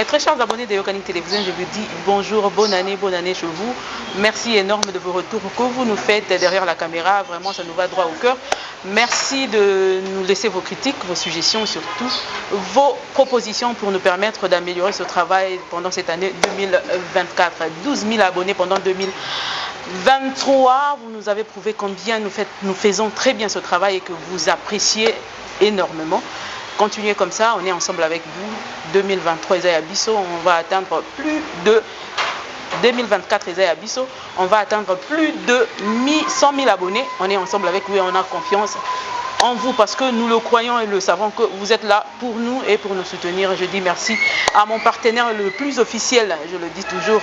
Très chers abonnés de Yokani Télévision, je vous dis bonjour, bonne année chez vous. Merci énorme de vos retours que vous nous faites derrière la caméra. Vraiment, ça nous va droit au cœur. Merci de nous laisser vos critiques, vos suggestions, surtout vos propositions pour nous permettre d'améliorer ce travail pendant cette année 2024. 12 000 abonnés pendant 2023. Vous nous avez prouvé combien nous faisons très bien ce travail et que vous appréciez énormément. Continuez comme ça, on est ensemble avec vous. 2023, Isaïe Abisso, on va atteindre plus de 2024, Isaïe Abisso, on va atteindre plus de 100 000 abonnés. On est ensemble avec vous et on a confiance en vous parce que nous le croyons et le savons que vous êtes là pour nous et pour nous soutenir. Je dis merci à mon partenaire le plus officiel, je le dis toujours,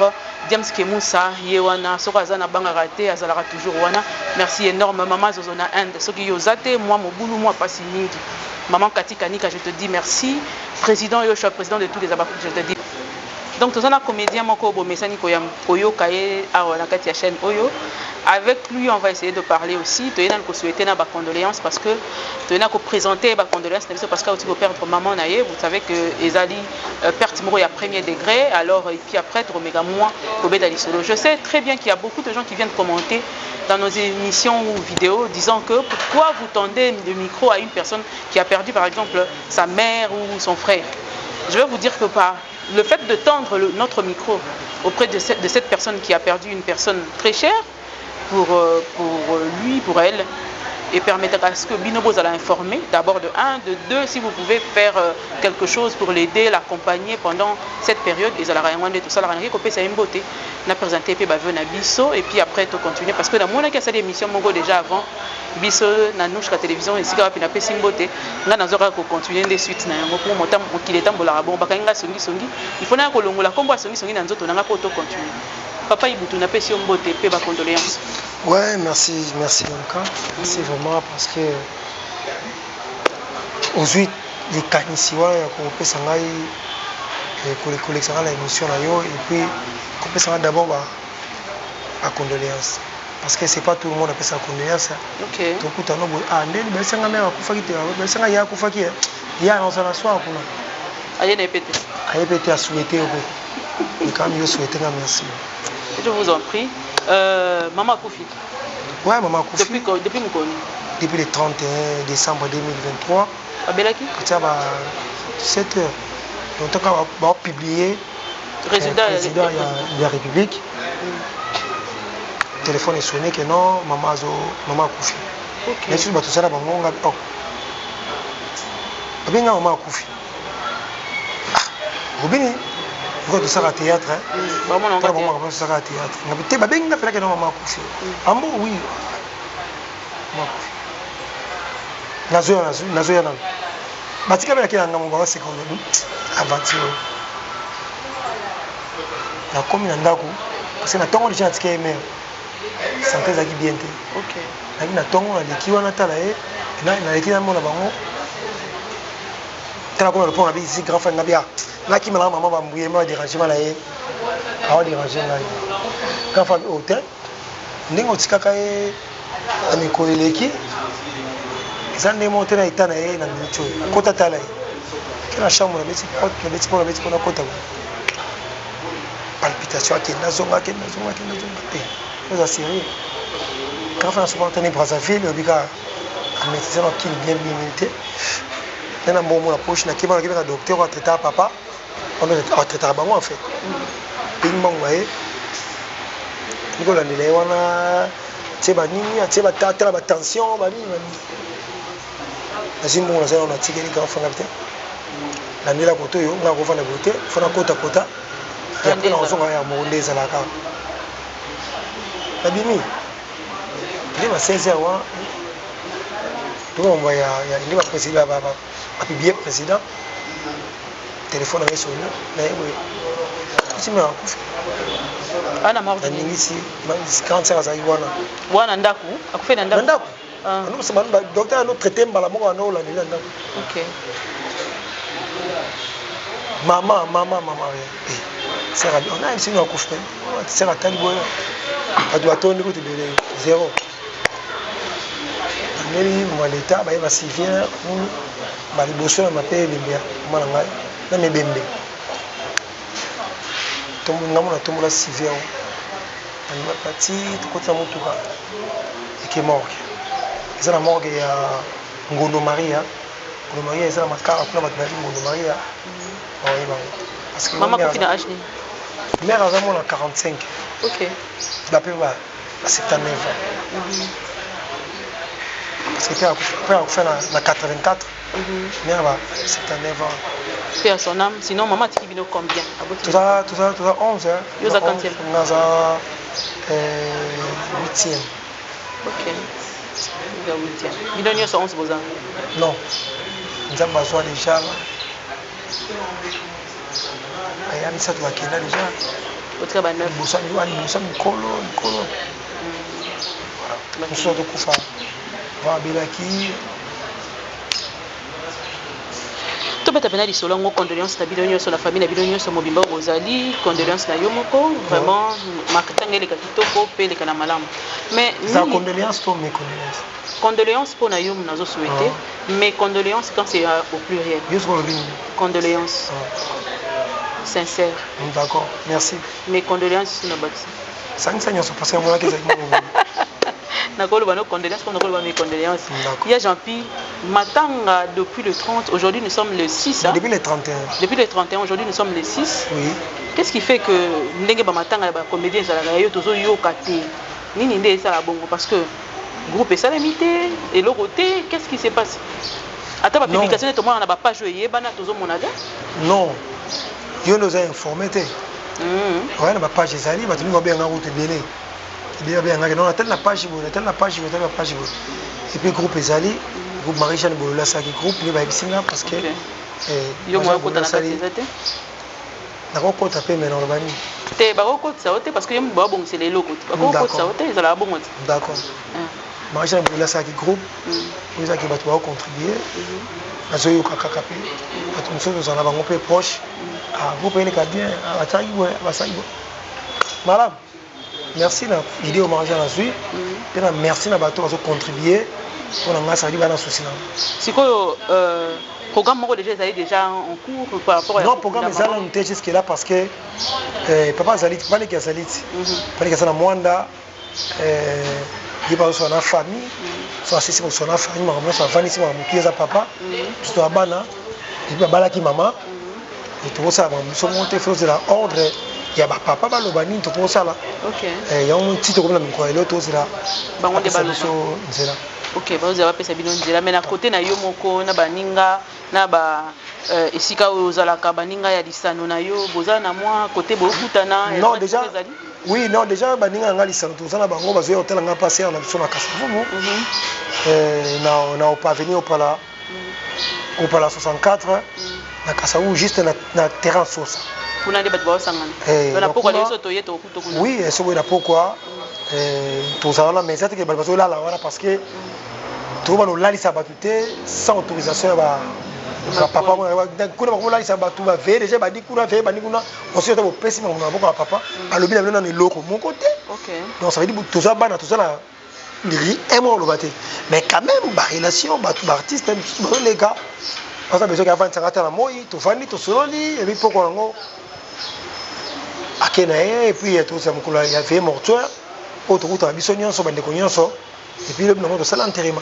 Diams Kemoussa, Yewana, Sorazana Bangarate, Azalara toujours Wana. Merci énorme, Maman Zozona Inde, Soki Yozate, moi Mobulu, moi Passimindi. Maman Kati Kanika, je te dis merci. Président Yoshua, président de tous les abakous, je te dis. Donc, nous avons un comédien, Moko Bomesani Koyo Kaye, à la chaîne Oyo. Avec lui, on va essayer de parler aussi. Tu as souhaité des condoléances parce que tu as présenté des condoléances parce que tu as perdre maman naïe. Vous savez que Ezali perte moro à premier degré. Alors, et puis après, tu as moins solo. Je sais très bien qu'il y a beaucoup de gens qui viennent commenter dans nos émissions ou vidéos disant que pourquoi vous tendez le micro à une personne qui a perdu par exemple sa mère ou son frère. Je vais vous dire que le fait de tendre notre micro auprès de cette personne qui a perdu une personne très chère pour lui, pour elle, et permettre à ce que Binobo allait informer d'abord de 1, de 2, si vous pouvez faire quelque chose pour l'aider, l'accompagner pendant cette période, et ça la tout ça, la c'est une beauté. On a présenté Bisso et puis après tu continues parce que dans mon cas cette émission Mongo déjà avant Bisso na nous la télévision et si tu as une beauté là dans aura continuer les suites na yango pour montam qu'il est tambola bon bakanga songi il faut na ko longola kombo songi na nzoto na poto continuer. Papa Ibutu na pesi beauté pe ba condoléances. Ouais, merci encore. Merci vraiment parce que aujourd'hui les canisiwa ya ko pesa ngai pour les collections la émission na yo et puis ko pesa d'abord à condoléances parce que c'est pas tout le monde appelle ça condoléances. OK. Donc tout no ndeni besa ngai mère akufa kite besa ngai ya akufa ki ya na sana soir kuna. Aye na pété. Aye pété à souhaiter et quand mieux souhaiter merci. Je vous en prie. Maman Koufi. Ouais, Maman Koufi. Depuis Moukouni. Depuis le 31 décembre 2023. À Belaki. Ça va 7 heures. Donc, on va publier le président de la République. Le téléphone est sonné que non, Maman Koufi. Ok. Mais si tout ça, là, on va Maman Koufi. Vous pourquoi tu seras à théâtre? Maman, on va faire théâtre. Tu vas bien faire que non, Maman Koufi. Amour, oui. Maman Koufi. Nazoya. Batika bela kila ngamo ngwa seconde aventure. Na komi na ndako parce que na tongo déjà tika email. Santé za ki bien te. OK. Na tongo na leki wana tala na leki na mona bango. Tala ko le pont na bi ici grand frère ngabia. Na ki mala maman ba mbuye ma dérangement na ye. Awa déranger na ye. Quand fa hôtel ndingo tikaka ye ami ko leki. Zande monter na itana ye na micho kota tala ye kila chambre na beti pona kota palpitation qui nazonga nous assurer quand on se porte en Brazzaville obika à médecin qui bien limité dans un moment la poche na kiba na docteur a traité papa on a traité bango en fait ping mangwaye niko la ndele wana teba nini teba tata la tension bani Azimbo na zana na tigeli grand frère capitaine. Na mila koto yo nga ko fana bote, fana kota. Ya kuna osonga ya mondeza la ka. Abimi. Ndi ba 16h wa. Tuko ya ndi ba président ba publier président. Téléphone avec sonné, na yebo. Sima kufi. Ana mardi. Ndingi si 45 za iwana. Wana ndaku, akufe na ndaku. Nous sommes docteur a traité mbala moko na ola nila ndako. OK. Maman. C'est radio. On a ici une couche. C'est la tali boya. A doit tourner côté de 0. Neli mo l'état ba va civière ou ba liboso na mapé bembia. Mwana ngai na mebembe. ngamona tombola Siveo anima pati tukota mutuka eke morgue eza na morgue ya Ngondo Maria eza na makara kuna bato bali Ngondo Maria oui bon parce que maman confie dans âge mère a vraiment 45 OK la pe ba 79 ans parce que père a fait na 84 mère va 79 ans paix à son âme sinon maman tiki bino combien tout ça 11 hein yo za quantième naza 8e OK yo 8e bino nyo so 11 bozan non nous avons besoin déjà aya misatu bakenda déjà otra ba 9 bosa mikolo mosusu azokufa babelaki tobeta pena lisolo yango condoléance na bino nyonso na famille na bino nyonso mobimba ozali condoléance na yo moko vraiment makatanga eleka kitoko mpe eleka na malamu mais condoléance to mécondoléance condoléance pour na yo nazo souhaiter mais condoléance quand c'est au pluriel condoléance sincère d'accord merci mais condoléance na bati sangisa nyonso parce que moi que nakoloba no condoléance comme nakoloba mes condoléances il y a Jean-Pierre Matanga depuis le 30 aujourd'hui nous sommes le 6 depuis le 31 aujourd'hui nous sommes le 6 oui qu'est-ce qui fait que ndenge ba matanga ba comédien ezalaka yo tozo yoka te nini nde esala bongo parce que groupe esalamité et le côté qu'est-ce qui se passe ata ba publication to mona na ba page yebana tozo monada non yo nous a informé te ouais na ba page ezali ba tuni ba benga route belé bien bien non attelle la page et puis groupe ezali groupe Marie-Jeanne Bolola ça qui groupe ni ba bisinga parce que yo mo ko tana te na ko taper mais non bani te ba ko ça ote parce que yo ba bon c'est les locaux ba ko ça ote ezala bon d'accord Marie-Jeanne Bolola ça qui groupe vous ça qui ba to contribuer na zo yo kaka pe bato nous sommes en avant peu proche groupe ele ka bien ataki ba ça madame merci na vidéo manger la suite et na merci na bateau qui ont contribué pour la ça dit ba na souci na sikoyo programme moko déjà en cours par rapport à non programme ça là nous jusque là parce que papa Zalit pas que Zalit pas que ça na Mwanda il parle sur la famille soit c'est sur la famille mais ça va ici moi qui est papa tout à bana et puis bala ki maman et tout ça nous sommes monter faire la ordre il y a papa balobani to ko sala OK il y a un petit comme na miko et l'autre c'est là bango de balo c'est là OK ba vous avez pesa bino nzela mais na côté na yo moko na baninga na ba esika ozalaka baninga ya lisano na yo boza na moi côté bokutana non déjà oui non déjà baninga nga lisano to zana bango bazo hotel nga passer na biso na Kasavumu na au parvenir au pala 64 na Kasavu juste na terrain sosa kuna nde bato baosangana na pourquoi les autres yeto okuto kuna oui et c'est pourquoi tozala mais ça que bazo là wana parce que tout va nous lalisa batuté sans autorisation ba papa kuna ba lalisa batu ba ve déjà ba di kuna ve ba ni kuna on se to pesi mo na boko papa alobi na bino na loko mon côté OK donc ça veut dire toza bana tozala ni aimo lo baté mais quand même ba relation batu ba artiste les gars parce que besoin qu'avant ça la moi to fandi to sololi et puis pourquoi ngo akena et puis tout ça mukula ya fait mortuaire autoroute à biso nyonso bande ko nyonso et puis le nom de ça l'enterrement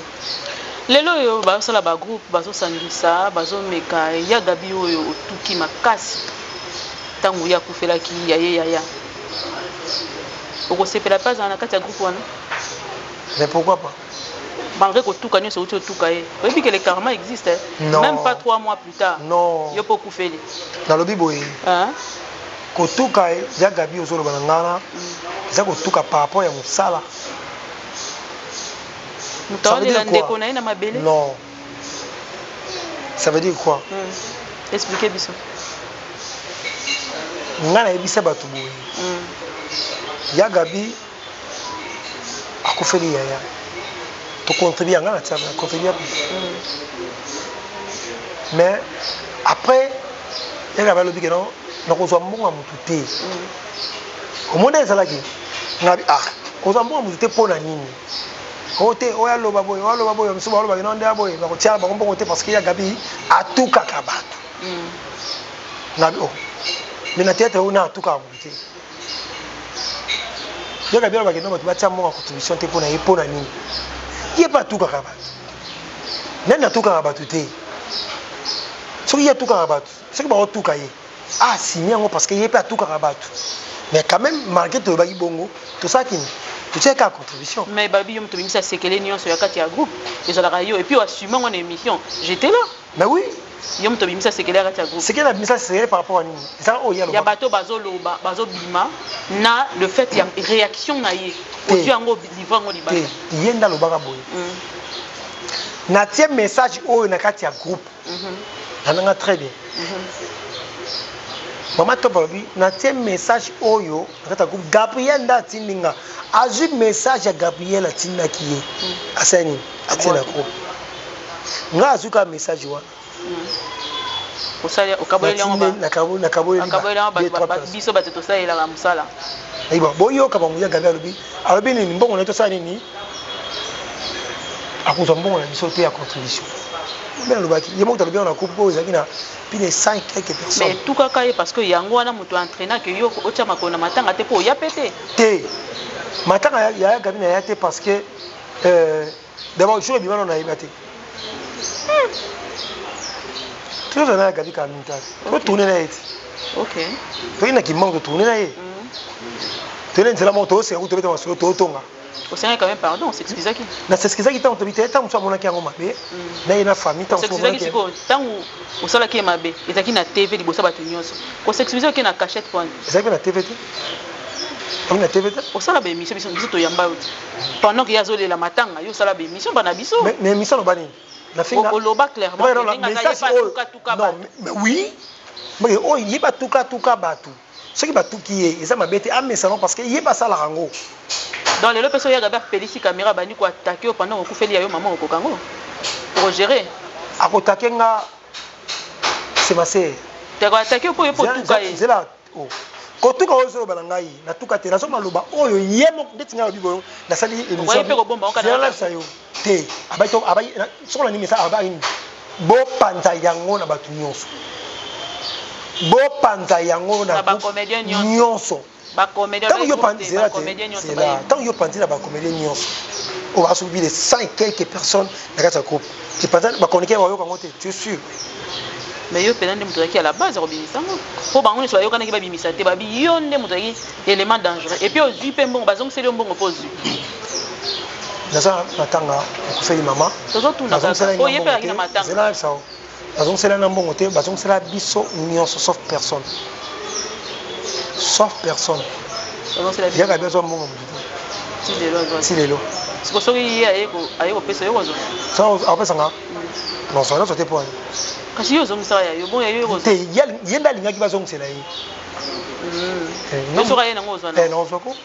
lelo yo ba sala ba groupe bazo sangisa bazo meka ya gabi oyo otuki makasi tangu ya kufela ki ya oko sepela pas na kati ya groupe wana mais pourquoi pas malgré que tout gagner sur tout cahier et puis que le karma existe même pas 3 mois plus tard non yo beaucoup fait dans le biboye ko tuka ya gabi ozolo banangana za ko tuka par rapport ya musala non ça veut dire quoi expliquez biso ngana ebisa batu boye ya gabi akufeli ya to contribuer ngana tsa contribuer mais après ya gabi lobi que non nakozwa mbongo mutu te omonde ezalaki ngabi kozwa mbongo mutu te pona nini ote oya loba boy msuba loba que non nde boy bakotia ba mbongo te parce que ya gabi atuka kabatu ngabi mais na théâtre on a tout cas monter yaka bien ba kendo ba tia mo contribution te pona epona nini il pas tout cas ba nena tout cas ba tout te so il y a tout cas ba c'est que ba tout cas ah signé parce que il pas tout cas ba mais quand même malgré tout ba bongo tout ça qui tu sais qu'à contribution mais babi yom to bimisa sekele nyonso ya kati ya groupe ezala rayo et puis assumer mon émission j'étais là mais oui yom to bimisa sekele ya kati ya groupe c'est que la bimisa c'est par rapport à nini ça oh ya bato bazoloba bazobima na le fait ya réaction na ye ozu yango livrango libanda yenda lobaka boye na tie message oyo na kati ya groupe nananga très bien Maman Tobabi, na tie message oyo nakata groupe Gabriel nda tindinga azu message ya Gabriel atinda kiye asani atina ko nga azuka message wa osali okabolela ngoma nakabolela biso bateto salela la musala aiba boyo ka bamuya Gabriel alobi ni mbongo na to sala nini akuza mbongo na biso te ya contribution mais le baki yemo to bien na coupe pose akina pile 5 quelques personnes mais tout kaka parce que yango wana moto entraîneur que yo otia makona matanga te po ya pété te matanga ya gabina ya te parce que d'abord je bien on a ébaté tout ça na gabi ka minta ko tourner na yeti OK to ina ki mango tourner na ye to ina nzela moto c'est route beta masolo to tonga au Seigneur quand même pardon on s'excuse qui na s'excuse qui tant tobité tant so mona ki yango mabe na ina famille tant so mona ki tant au sala ki mabe ezaki na TV libosa bato nyonso ko s'excuse ki na cachette point ezaki na TV te on a TV te au sala ba émission biso to yamba pendant que yazo la matanga yo sala ba émission bana biso mais émission no bani na finga au loba clairement non mais oui mais oh il y a tuka batu ce qui batu qui est ça m'a bête ah mais ça non parce que il y a pas ça la rango dans les personnes ya gaba pelisi caméra bani ko attaquer pendant ko feli ya yo maman ko kango pour gérer akotakenga c'est ma sœur te ko attaquer ko yo pour tuka c'est là oh ko tuka ozo balangai na tuka te raso maloba oyo yemo detinga bibo na sali émission c'est là ça yo te abai so la ni mesa abai bo panza yango na batu nyonso bo panza yango na ba comédien nyonso ba comédien c'est là tant yo panza na ba comédien nyonso on va subir les 5 quelques personnes dans cette groupe qui panza ba connecter wa yo kango te tu es sûr mais yo penande muto ki à la base robinisango po bango so yo kana ki ba bimisa te ba bi yo nde muto ki élément dangereux et puis ozu pe mbongo bazong seli mbongo pozu naza matanga okufeli mama tozotuna kaka o yepe akina matanga c'est là ça bazong sela na mbongo te bazong sela biso nyonso sauf personne ya ka bezo mbongo ti lelo siko soki ye ayeko pesa yo kozo ça apesa nga non ça na te point kasi yo zongisa ya yo bon yo kozo te yenda linga ki bazong sela yi no soka ye nango ozwana non soko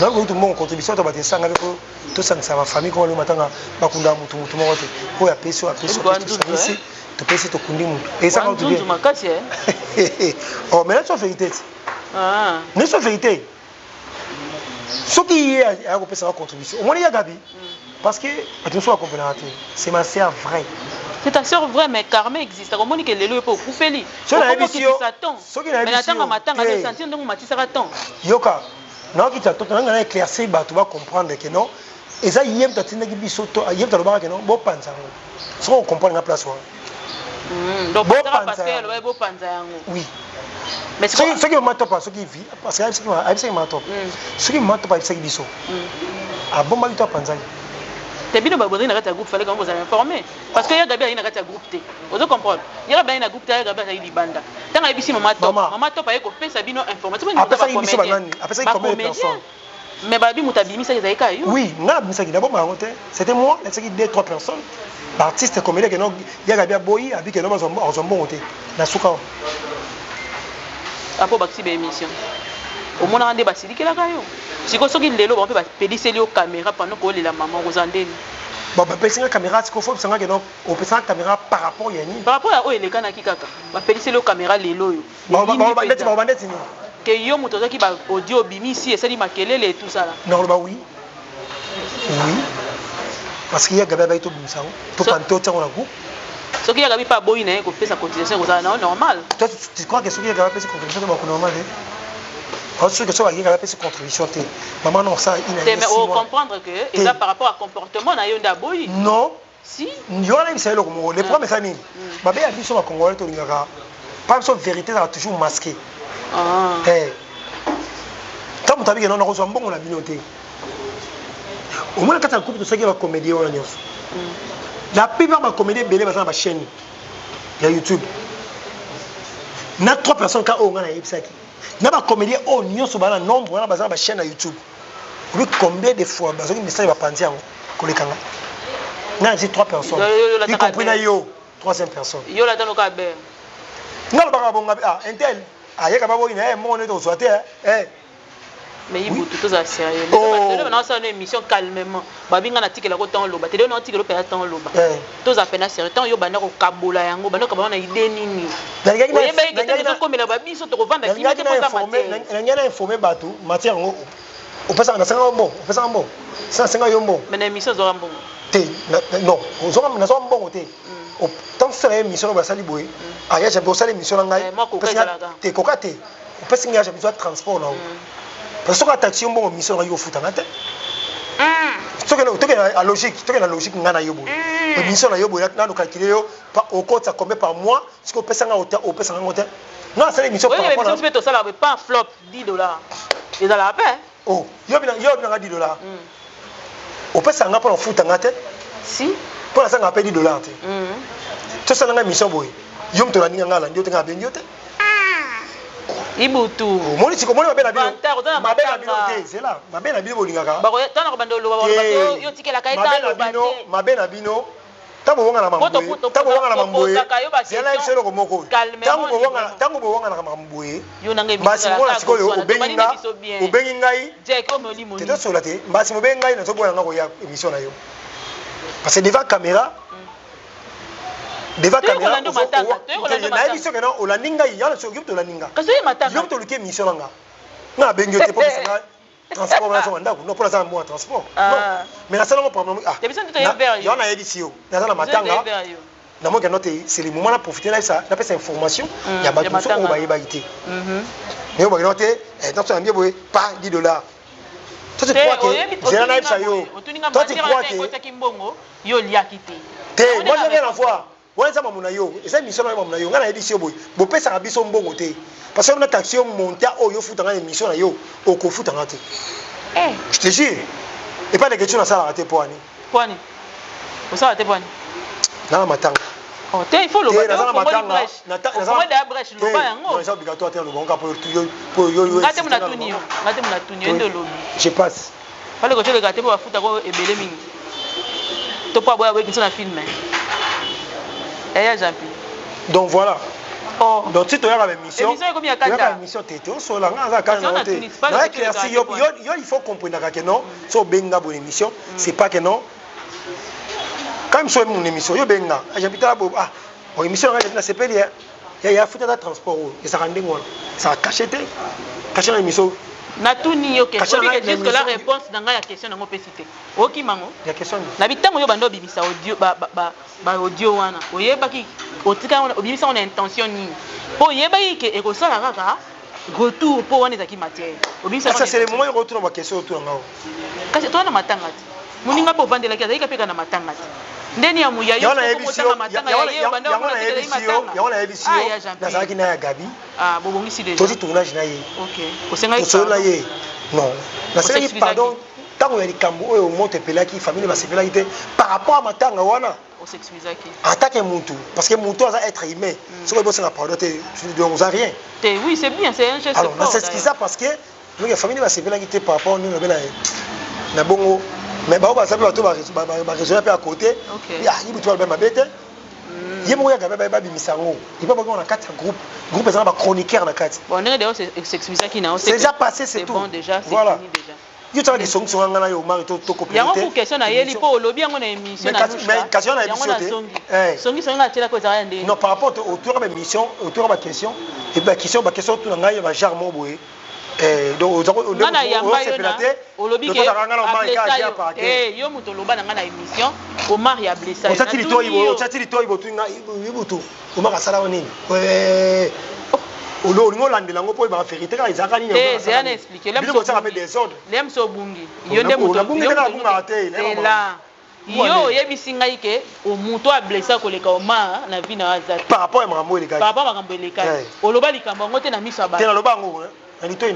donc tout mon contribution to batisa nga ko to sangisa ba famille ko le matanga bakunda mutu moko te ko ya peso ici to pesi to kundi mutu et ça quand tu dis oh mais là c'est vérité ah mais c'est vérité ce qui est à ko pesa la contribution au moins il y a Gabi parce que attention à comprendre c'est ma sœur vraie c'est ta sœur vraie mais karma existe comment ni que lelo peut kufeli so na émission mais natanga matanga de sentir ndongo matisaka temps yoka non qui t'a tout na éclaircir ba tu vas comprendre que non et ça yem ta tinaki biso to yem ta lobaka que non bo panza so on comprend la place wa donc bo panza le bo panza yango oui mais ce qui m'a top ce qui vit parce que ce qui m'a top ce qui m'a top ce qui biso a bon mali to panza te bino ba bodina kata groupe fallait que vous avez informé parce que ya gabi ina kata groupe te vous comprendre ya gabi ina groupe te ya gabi ina libanda tanga ibisi mama top ayeko pesa bino information après ça ibiso banani après ça combien de personnes mais babi mutabimisa ezalika yo oui nga bimisa ki d'abord bango te c'était moi c'est qui 2-3 personnes artiste comédien que non ya gabi boyi abi que non bazombo te na suka apo bakisi be émission au mona ande basidikela kayo siko soki lelo ba mpe ba pediseli yo caméra pendant ko lela maman kozandeni bon ba pediseli caméra siko faut sanga que non au pediseli caméra par rapport yani par rapport à o eleka na kikaka ba pediseli yo caméra lelo yo ba bandeti ni que yo moto zaki ba audio bimisi esali makelele et tout ça là non ba oui parce qu'il y a gabi ba to bimisa to panto tsango na ku Ce qui a pas boy né qu'on fait sa cotisation c'est normal. Toi tu crois que ce qui a fait sa contribution c'est normal hein? Parce que ça va y avoir sa contribution maman non ça il mais on comprendre que et là par rapport à comportement na yonda boy. Non. Si. Yo na bisa le Congo les problèmes ça ni. Ba be abi so ba Congolais to ngaka. Pas so vérité ça toujours masqué. Ah. Tant que tu as vu que nous avons bon la communauté. Au moins, quand tu as coupé tout ça, il y a des comédiens. La plupart des comédiens belés dans la chaîne. Il y a YouTube. Il y a 3 personnes qui ont un ça. Il y a des comédiens qui ont un nombre dans la chaîne YouTube. Vous combien de fois il y a des messages qui sont passés. Il y a 3 personnes. Y compris la 3e personne. Il y a dans le cas de non, un tel. Ah, il y a un monde qui est mais il faut tout ça sérieux. Maintenant c'est une émission calmement. Babinga na tikela ko temps loba. Télé na tikela ko temps loba. Tous à peine sérieux. Tant yo bana ko kabola yango bana ko bana idée nini. Oyeba ke télé ko mela babiso to ko vanda kima ke poza matière. Ngana informer bato matière ngo. O pesa na sanga bon, o pesa bon. Ça sanga yo bon. Mais émission zora bon. Non, zora na zora bon té. O tant faire émission ba sali boy. Ah ya j'ai bossé l'émission na ngai. Té kokate. O pesa ngai j'ai besoin de transport là. Parce que taxi on bon mission na yo futa na te. Ce que la logique ngana yo boy. Mission na yo boy na no calculer yo au compte ça combien par mois, ce qu'on pesa nga au pesa nga hôtel. Non, c'est l'émission par rapport à ça. Ça là pas flop $10. Et dans la paix. Oh, yo bien $10. Au pesa nga pour futa na te. Si. Pour ça nga paye $10 te. Tout ça nga mission boy. Yo mto la ninga ngala ndio te nga benyo te. Ibutu. Moni siko moni mabena bino. Mabena bino te, c'est là. Mabena bino bolingaka. Ba ko tana ko bando loba ba yo tikela kai ta loba te. Mabena bino. Tabo wanga na mamboye. Tabo wanga na mamboye. C'est là c'est le komoko. Tango bo wanga na mamboye. Yo nanga bi. Basi mona siko yo obenga. Obengi ngai. Je ko moli moni. Te sola te. Basi mobenga ngai na so boya ngako ya émission na yo. Parce que devant caméra devant caméra na émission que non olaninga ya so yopto olaninga yopto luke émission nga na bengo te pour ça transport na so ndako no pour ça moi transport non mais na salon problème ah ya na édition na la matanga na mo que noter c'est le moment de profiter là ça na pesa information ya ba tout so ba yeba ité mais ba noter dans so bien boy pas $10. Toi tu crois que j'ai na ça yo toi tu crois que yo liakité moi je viens la voir. Ouais ça mamuna yo, eza mission na mamuna yo, ngana édition boy. Bo pesa ka biso mbongo te. Parce que on a taxi on monter yo futa na émission na yo, o ko futa na te. Je te jure. Et pas de question na ça la rater poani. Poani. Pour ça rater poani. Na matanga. Oh, il faut le battre. Na matanga. Na brèche le ba yango. Non, c'est obligatoire te le bonga pour yo. Ngate muna tuni ndo lobi. Je passe. Fallait que tu le gâter pour futa ko ebele mingi. To pa boya boya na film. Donc voilà. Oh. Donc si tu as la mission, tu as la mission této sur la il faut comprendre que non, so benga bonne émission, c'est pas que non. Quand je mon émission, yo benga, j'habite là ah, mon émission là c'est pas il y a foutu de transport et ça rendait moi. Ça caché la émission. Na tuni yo question que la réponse dans la question na ngopé cité oki mango ya question na bitango yo bando bimisa audio ba audio wana oyeba ki otika obimisa on intention ni po yeba ke e ko sala kaka retour po wana ezaki matière obimisa ça c'est le moment de retour na question autour ngao kasi to na matanga ti muninga po vandela ki azaka peka na matanga ti ndeni ya muya yo ko matanga ya bando ya émission na zaki na ya Gabi bobongisi déjà tozi tournage na ye OK osenga ye non na c'est pardon tango ya likambo oyo moto pelaki famille ba sepelaki te par rapport à matanga wana on s'excusaki attaque mutu parce que mutu a être aimé ce que bosse na pardon te on a rien oui c'est bien c'est un geste alors on s'excuse ça parce que la famille ba sepelaki te par rapport nous na bongo mais ba ba sabi bato ba région à côté ya yibu to ba mabete yemo ya gaba ba bimisango il pas on a 4 groupe ça ba chroniqueur na 4 bon on est d'ailleurs s'excusaki na c'est déjà passé c'est tout bon déjà c'est voilà fini déjà yo tala kisongi songa ngana yo mari to copier yango pour question na yeli po lobi yango na émission na mais question na émission songi songa tela ko za ndé non par rapport au tour de émission au tour de question et ba question tout na ngai ba jarmo boye donc ngana yamba yo na olobi ke yo muto loba na ngana émission Omar ya blessa on s'attire toi ibo tunga ibutu Omar asala nini olingo landela ngo po ba vérité ka izaka nini c'est un expliquer l'aime so bungi yo nde muto là yo yebisinga ike omuto a blessa koleka Omar na vie na azat par rapport à makambo eleka par rapport à makambo eleka oloba likambo ngote na miso ba tena loba ngo na lito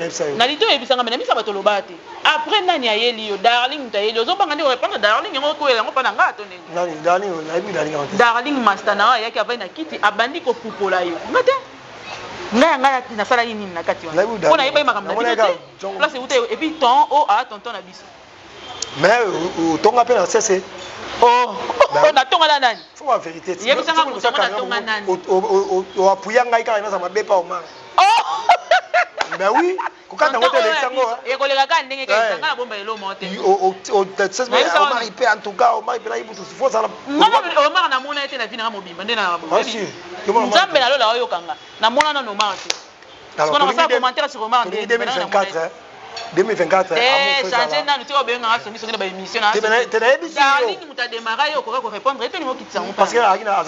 yebisanga mais na miso bato loba te après nani ayeli yo darling tayeli ozobanga ndi répondre darling ngo ko elango pa na ngato ndenge nani darling na bi darling master na yaki avai na kiti abandi ko pupola yo ngate ngaya na sala nini na kati wana pona yeba makambo na biso place ute et puis ton o a tonton na biso mais tonga pe na cesse na tonga na nani faut la vérité yebisanga ko tonga na tonga nani o apuya ngai ka na sama bepa o ma ben oui kokata ngote lesango e kolega ka ndenge ka sanga na bomba elo monte o tses mais o mari pe en tout cas o mari pe la ibutu faut ça o mari na mona ete na vina mobimba ndena na bomba nzambe na lola oyo kanga na mona na no mari parce qu'on a ça commentaire sur Omar 2024 2024 changer nanu te obenga nga songi songi ba émission na tena ebisi darling muta démarrer yo ko répondre ete ni mo kitsa on parce que agina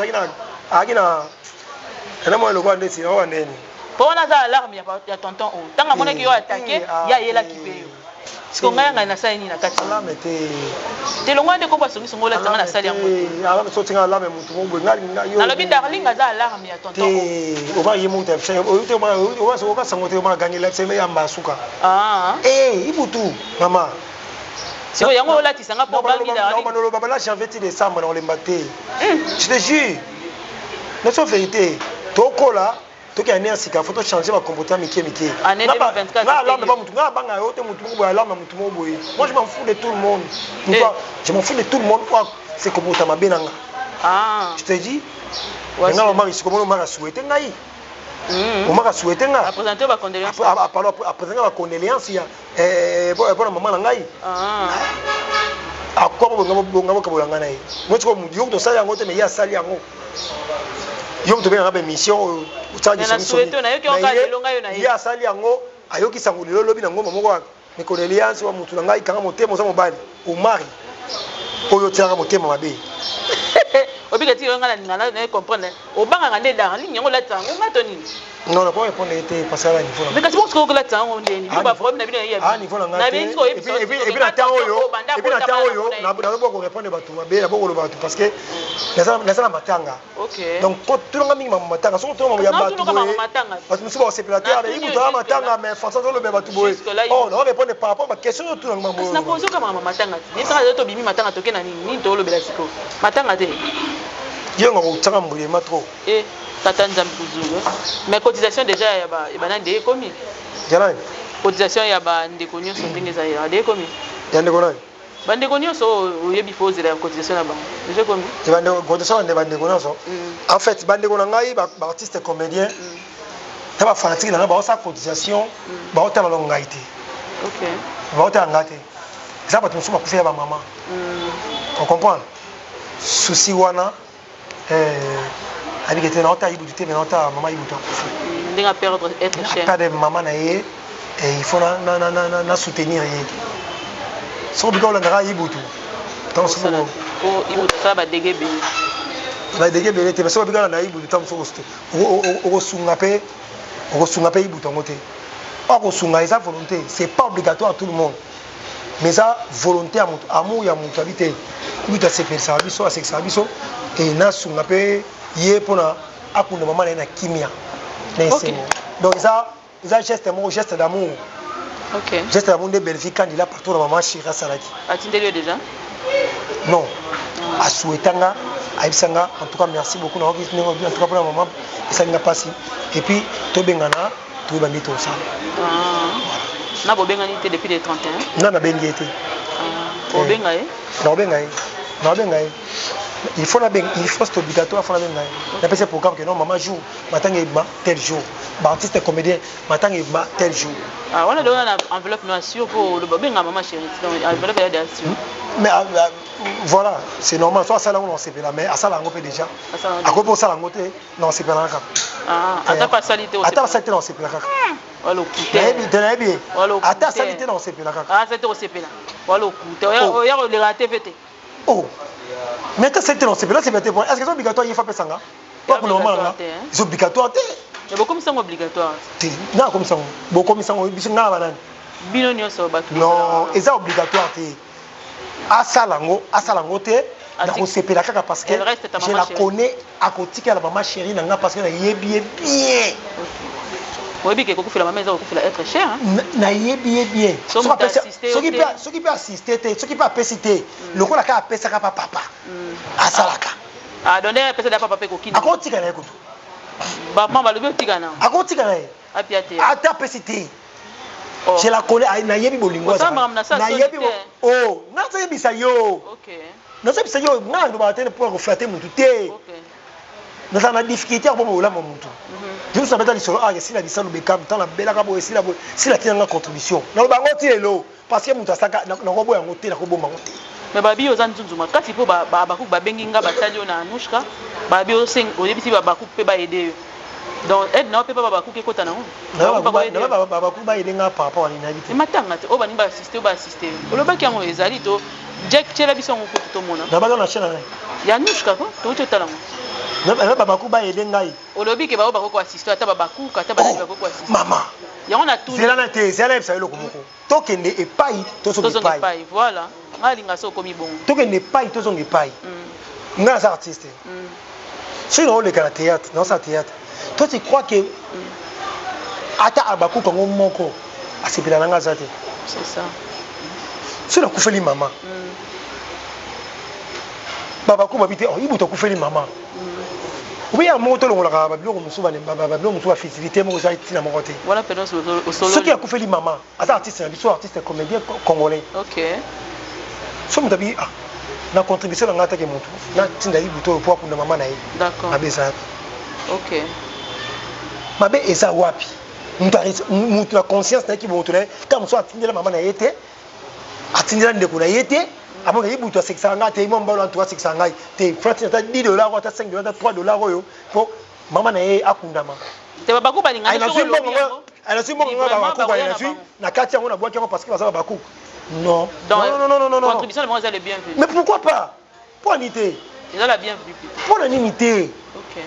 ena mo lokwa ndesi o waneni pona za alarme ya tonton o tanga mona ki yo attaquer ya yela kipe yo siko ngaya na sa ni na kati alarme te longo ande ko ba songi songo la tanga na sali yango alarme so tinga alarme mutu mo ngwa yo alobi darling za alarme ya tonton o ba yimo te fshe o te o ba sangote o ma gagner la sema ya mbasuka ibutu mama siko yango ola tisanga po bangi darling non non baba la janvier décembre on l'embate je te jure ne so vérité tokola toki ane asika faut changer ma comportement miki année 2024 na alarme ba mutu na banga yo te mutu mo boy alarme mutu mo boy moi je m'en fous de tout le monde je m'en fous de tout le monde quoi c'est comportement benanga je te dis nga mama risiko mo mara souhaiter ngai on m'a souhaité nga présenter ba condoléances à présenter ma condoléances ya pour maman na ngai akwa bonga ka bolanga nai moi tu mo dio to sala yango te mais ya sali yango yo to benga ba mission na souhaité na yo ki on ka delonga yo na ye ya sali yango ayoki sango lelo lobi na ngoma moko me condoléances wa mutu na ngai kanga motema za mobali o mari oyo tiaka motema mabe obika ti nga na comprendre obanga ngande darling yango la tango ngato nini non non pas répondre était passer à niveau mais quand tu penses que la tango ndeni ba problème na bino ya niveau na et puis na tango yo na boko répondre batu mabe na boko batu parce que la matanga OK donc ko tulanga mingi matanga so to ya batu parce que nous c'est plater avec ibu to matanga mais façon to le batu boy oh non répondre par rapport à question to tulanga mambo na poser comme matanga ni ça to bimi matanga to kena nini to lo bela siko matanga te yongo utanga mbulema trop tata nzambe kuzulu mais cotisation déjà ya ba nande komi jana cotisation ya ba ndeko nyonso ndenge za ya de komi ya ndeko nani ba ndeko nyonso oyebi poser la cotisation na ba déjà komi ba ndeko cotisation na ba ndeko nyonso en fait ba ndeko na ngai ba artiste comédien ta ba fanatique na ba sa cotisation ba otala lo ngai te OK ba otala ngate ça ba tumsuma kufia ba maman on comprend souci wana avec était nota ibuté mais nota maman ibuta ndinga perdre être cher pas de maman na ye et il faut na soutenir ye so biko la ngara ibutu tant so ko ibuta ça ba dégébé te mais so biko la na ibutu tant so o sunga pe ibuta ngote o sunga esa volonté c'est pas obligatoire à tout le monde mais ça volonté amour ya mutu habité ibuta c'est faire ça biso c'est ça biso et na sunga pe yé pona akunda maman na kimia donc ça geste d'amour OK geste d'amour de Belgique quand il a partout la maman Chira Salaki atindeli déjà non a souhaitanga aibsanga en tout cas merci beaucoup en tout cas pour la maman ça n'a pas si et puis to bengana to bandi to ça na bo bengani te depuis les 31 non na bengi été o bengai non bengai il faut c'est obligatoire faut la bengai na pese programme que non maman joue matangi ma tel jour ba artiste comédien matangi ma tel jour on a donné une enveloppe noire sur pour le benga maman chérie enveloppe là dessus mais voilà c'est normal soit ça là on sait pas mais à ça là on peut déjà à quoi pour ça là on non c'est pas là attends pas salité attends ça non c'est pas là Voilà le Voilà attends, ça était dans CP là. Ah, c'était au CP là. Voilà le coût. Hier, on l'a TVT. Oh. Mais quand c'était dans CP là, c'est est-ce que c'est obligatoire il faut faire ça là? Pas pour normal là. C'est obligatoire. Mais beaucoup comme ça obligatoire. Non, comme ça. Beaucoup comme ça, biso na banane. Bino nyonso ba. Non, et ça obligatoire té. Asalango té. Dans CP là parce que je la connais à côté de la maman chérie nanga parce que elle est bien. Oui, bien que la maman ça être cher hein. Na bien. Ce qui peut assister, ce qui peut assister. Le ko la ka apesa ka papa. Asalaka. Ah donner apesa da papa pe ko kini. A côté kana ekutu. Ba mama le tika na. A côté kana. Apiate. Ata pesité. Je la connais na yebi bolingo. Na yebi oh, na ça yebi sa yo. OK. Na ça yebi sa yo, na ndo ba tene pour reflater mutu te. OK. Nous avons des difficultés à la montre. Je vous avais dit sur si la licence de Bekam, tant la belle cabo, si la tient en contribution. Dans le bango tielo, parce que Moutasaka n'a pas beau monter, n'a pas beau monter. Mais Babi aux Anzunzuma, quand il faut Babakou, Babenginga, Batalio, Nanushka, Babi au 5, au début, Babakou peut pas aider. Donc, aide n'a pas Babakou qui est content. Babakou va aider par rapport à l'inhabité. Mais maintenant, on va assister, on va assister. Le bac qui a les alito, Jack Tchelabison au tout le monde. D'abord, la chaîne. Yanushka, tout le talent. Babakou ba aider ngai. Olobi ke ba ko assister ata Babakou kata ba ko assister. Maman. Ya on a tout. Zela na te, zela ebisa lo komoko. Tokende epai, tozonga epai. Voilà. Ngali ngaso komi bon. Tokende epai, tozonga epai. Nga za artiste. Si on le kana théâtre, dans sa théâtre. Toi tu crois que ata Babakou kongo moko asepela nga za te. C'est ça. Si on kufeli maman. Babakou babite, oh, ibuto kufeli maman. Oui, à mon tour, on a une facilité, mais aussi à mon côté. Voilà, ce qui a coupé les mamans, artiste, artiste, comédien congolais. Ok. Somme d'habitude, la contribution dans l'attaque est mon tour. Là, tu n'as pas de poids pour maman. D'accord. Ok. Ma belle est ça, wapi. La conscience qui va retourner, quand on soit atteint la maman a été, atteint la ndeko a été. Avant que tu aies 600 $, tu as 600 $, tu as $10, tu as $5, tu as $3 pour maman na akundama. Tu vas beaucoup balinga. Elle a su mon parce que ça va beaucoup. Non. Non. Contribution de est bienvenue. Mais pourquoi pas? Pour l'unité. C'est la bienvenue. Pour l'unité. OK.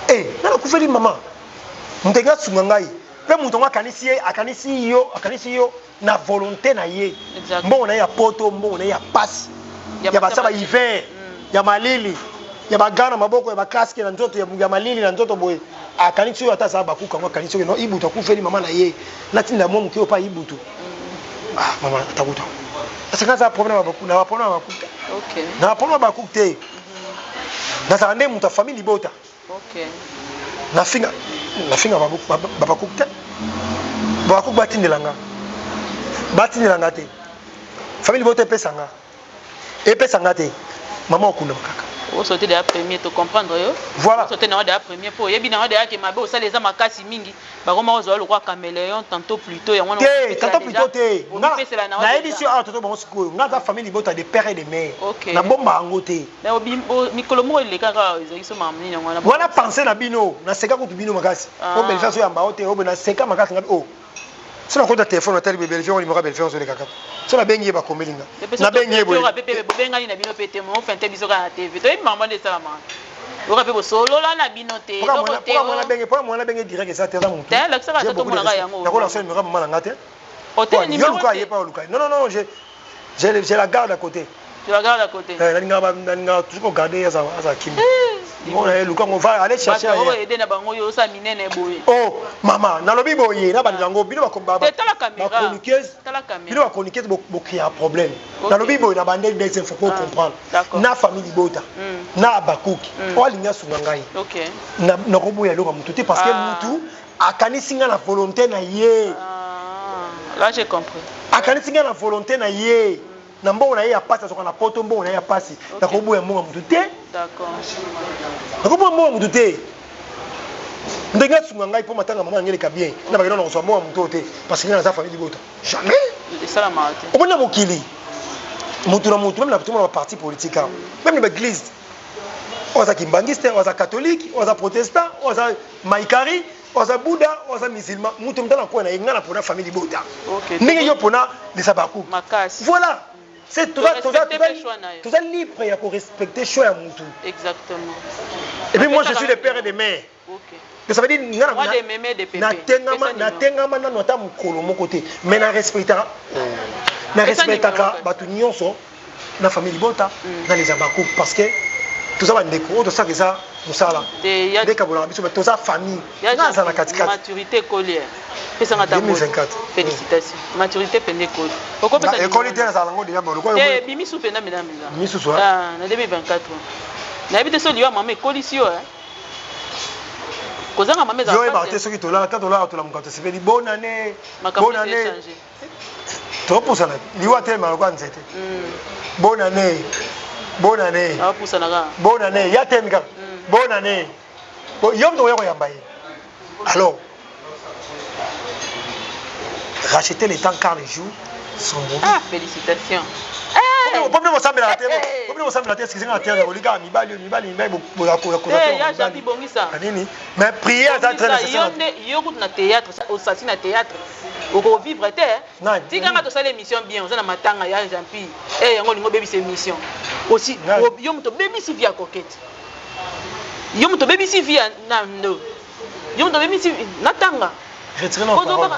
Eh, na ku feli maman. Mutega sungangai. Pe mutonga akanisi yo na volonté na ye. Mbongo na ya poto, mbongo na ya passe. Ya basaba hiver, ya malili, ya bagana maboko ya bakaske na nzoto ya malili na nzoto boye. Akanisi yo ata sa bakuka ngo akanisi yo no ibuto akufeli mama na ye. Natinda mo mukio pa ibuto. Ah mama atakuta. Asaka za problème bakuka na wapona bakuka. OK. Na wapona bakuka te. Na sa ndé muta famille bota. OK. Na finga bakuka. Bakuka batindelanga. Batindelanga te. Famille bota pesanga. Epesanga te. Maman okunda makaka. Vous sautez déjà premier to comprendre yo. Voilà. Sautez déjà premier pour yebi na déjà que mabe osala les amakasi mingi. Ba koma ozo le roi caméléon tantôt plutôt ya wana. Tantôt plutôt te. Na édition a toto bon sikoyo. Na za famille bota de père et de mère. Na bomba ngo te. Na mikolo mo le kaka ezaki mamni ngwana. Wana penser na bino, na seka ko bino makasi. O belle faire so ya mbaote, o na seka makasi ngabi o. Sina ko ta téléphone na tali belle faire on numéro belle faire so le kaka. Sina bengi ba komelinga. Na bengi boy. Benga ni na bino pété mo fente biso ka TV. To yebi maman de ça maman. Oka pe solo la na bino te. Pour moi na bengi direct ça te za mutu. Ta la saka to mona ga yango. Na ko la so numéro maman na ngate. Hôtel numéro. Non, j'ai la garde à côté. Tu la gardes à côté. Na toujours garder ça kim. Bon Luka on va aller chercher. Oh maman, na lobi boye na bandango bino ba ba caméra. Bino ba chroniqueuse bokia problème. Na lobi boye na bande des infos pour comprendre. Na famille bota. Na bakuki. O alinya sungangai. OK. Na ko boya loka mutu te parce que mutu akanisinga na volonté na ye. Là j'ai compris. Akanisinga na volonté na ye. Na mbongo na ye ya pasi azoka na poto mbongo na ye ya pasi na koboya mbongo mutu te. D'accord. Na koboya mbongo mutu te. Ndenge sunga ngai po matanga mama ngeli ka bien. Na bakino na koso mbongo mutu te parce que na za famille bota. Jamais. C'est la marque. On na mokili. Mutu na mutu même na tout le parti politique. Même l'église. On a kimbangiste, on a catholique, on a protestant, on a maïkari. oza Bouddha, oza musulman, mutu mtana kwa na ingana pour la famille Libota. Ningi yo pour les Sabakou. Voilà. C'est tout ça libre, il y a pour respecter choix à mutu. Exactement. Et puis moi je suis le père et des mères. OK. Ça veut dire moi des mémés des pépés. Na tengama na nota mukolo mon côté. Mais na respectera. Na respectaka batu nyonso na famille Libota, dans les Sabakou parce que tout ça va ndeko, tout ça que ça musala. Des kabula biso tout ça famille. Na za na katika. Maturité collière. Pesa ngata 2024. Félicitations. Maturité pende col. Pourquoi pesa école était za lango déjà moloko. Eh bimi sou penda mesdames. Bimi sou so. Ah, na 2024. Na habite so liwa maman colisio hein. Kozanga maman za. Yo ba te soki to la ka to la to la mukato se fait bonne année. Bonne année. Trop pour ça là. Liwa te maloko nzete. Bonne année. Bonne année. Ah pour ça là. Bonne année. Ya temika. Bonne année. Yom to yako yambaye. Alors racheter les temps car les jours sont bons. Ah, félicitations. Problème au samedi la terre. Problème au samedi la terre, c'est que c'est la terre. On liga mi bali pour la cour. Ya jabi bongisa. Mais prier à très nécessaire. Yo na théâtre, au sasi na théâtre. Oko vivre terre. Tika nga to sala émission bien, on na matanga ya Jean-Pi. Eh yango lingo baby émission. Aussi yo mto baby si via coquette. Yo mto baby si via na ndo. Yo mto baby si na tanga. Retirez nos paroles.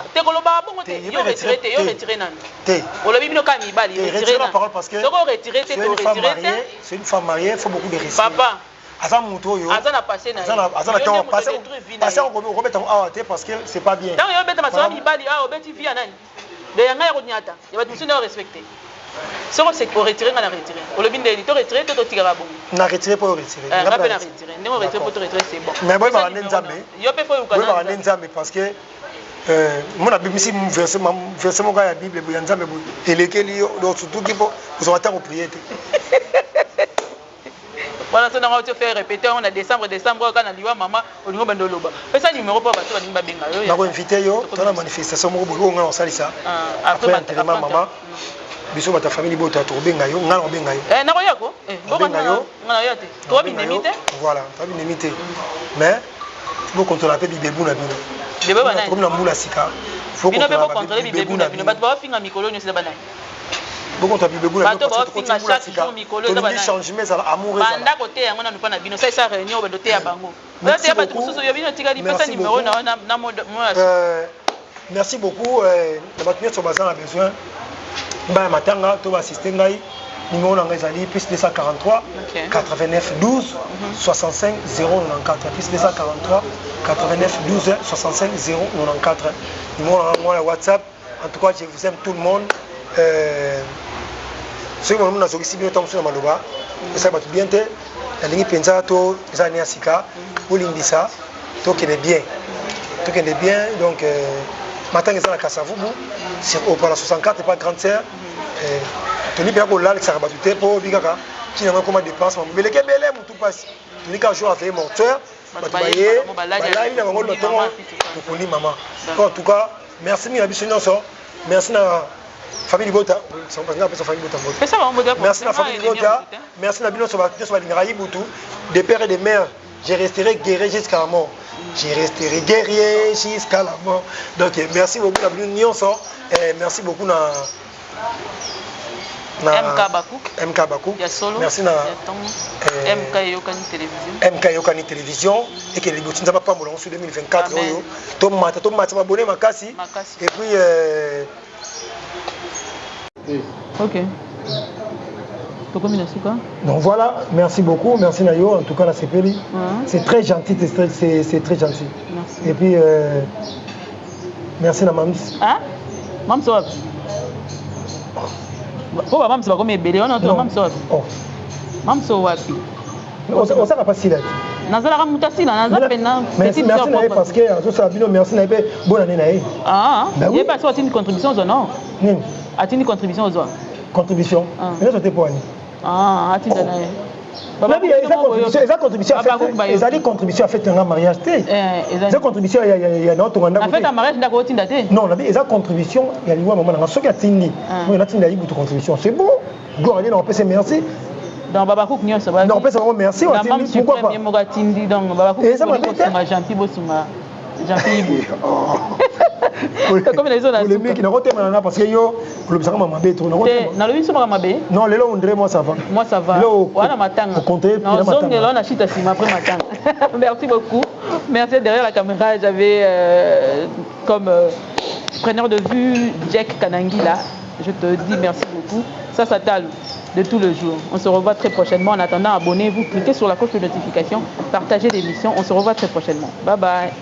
Retirez la parole parce que c'est une femme mariée, il faut beaucoup de respect. Papa. Azan Mouto yo. Azan a passé na. Azan a temps passé. Passé on remet en AAT parce que c'est pas bien. Tant yo beta masama mibali ah obeti via nani. De yanga ya ronyata. Ya ba tumsuna respecter. Soko c'est pour retirer na retirer. O le bin de to retirer to tigara bon. Na retirer pour retirer. Na retirer. Ne on retirer pour retirer c'est bon. Mais boy ba nzambe. Yo pe fo yo kana. Boy ba nzambe parce que mon abimi si verset mon gars la Bible bu nzambe bu elekeli do surtout qui pour vous en attendre prier. Voilà, ça on va te faire répéter on a décembre quand on liwa maman au niveau bandoloba. Fais ça numéro pas bato baninga benga yo. Na ko inviter yo dans la manifestation mo bo nga on salisa. Après enterrement maman. Biso bata famille bota to benga yo nga on benga yo. Na ko yako? Benga yo. Nga yo te. To binemite? Voilà, to binemite. Mais faut contrôler pe bibebou na bino. Bébé banane. Comme na mbula sika. Faut contrôler bibebou na bino. Bato ba finga mikolo nyo sila banane. Beaucoup de bibebou na bino. Bato ba finga chaque jour mikolo na banane. Changement ça amoureux ça. Banda côté yango na nupa na bino. Ça réunion ba doté ya bango. Bato ya bato mususu yo bino tika di pesa numéro na mo. Merci beaucoup na bato nyonso baza na besoin. Ba matanga to ba assister ngai. Numéro na ngezali plus 243 89 12 65 094 plus 243 89 12 65 094 numéro na WhatsApp. En tout cas je vous aime tout le monde. Ce que nous avons ici bien tombe sur maloba ça va tout bien te la ligne penza to zani asika ou lindisa to qui est bien donc matin ils ont la Kasavubu c'est au par la 64 et pas 30 sœurs Tony bien ko la ça va tout pour bigaka qui n'a pas comme dépense mais les kebele mutu passe Tony ka jour a fait morteur batubaye bala ina ngolo to ko ni maman en tout cas merci mi abiso nyonso merci na famille Bota ça va pas famille Bota merci la famille Bota merci na bino so ba lingai butu des pères et des mères je resterai guerrier jusqu'à la mort donc merci beaucoup la bino nyonso merci beaucoup na MK Bakouk. Merci na MK Yokani Télévision et que les boutines ça va pas molon sur 2024 yo. Tom mata abonné makasi et puis OK. Donc voilà, merci beaucoup, merci Nayo en tout cas la CPLI. C'est très gentil, c'est très gentil. Merci. Et puis merci na Mams. Hein? Mams what? Pourquoi maman c'est comme ebele on entend maman so maman so wapi on ça va pas si là nazala mutasi na nazala pena merci parce que ça bino merci na be bonne année na e il est pas sorti une contribution non a-t-il une contribution aux contribution mais ça c'était pour année a-t-il na eza contribution a fait un mariage eza contribution ya na tonga ndako en fait un mariage ndako otinda te non la eza contribution ya liwa maman na soki atindi moi na tinda yibutu contribution c'est bon gloire na on peut se merci donc baba cook nyo ça va non on peut se merci on dit pourquoi pas premier mogatindi donc baba cook ça m'a ko Jean-Pi Bosunga Jean-Philippe. Comme les autres. Les mecs qui n'ont pas été malades parce que yo, le besoin de m'embêter. Dans le bison mabé. Non, les là on dirait moi ça va. Moi ça va. Voilà matanga. Au compter. Non, zone là on a chita sima après matanga. Merci beaucoup. Merci derrière la caméra, j'avais comme preneur de vue Jack Kanangi là. Je te dis merci beaucoup. Ça s'attale de tout le jour. On se revoit très prochainement. En attendant, abonnez-vous, cliquez sur la cloche de notification, partagez l'émission. On se revoit très prochainement. Bye bye.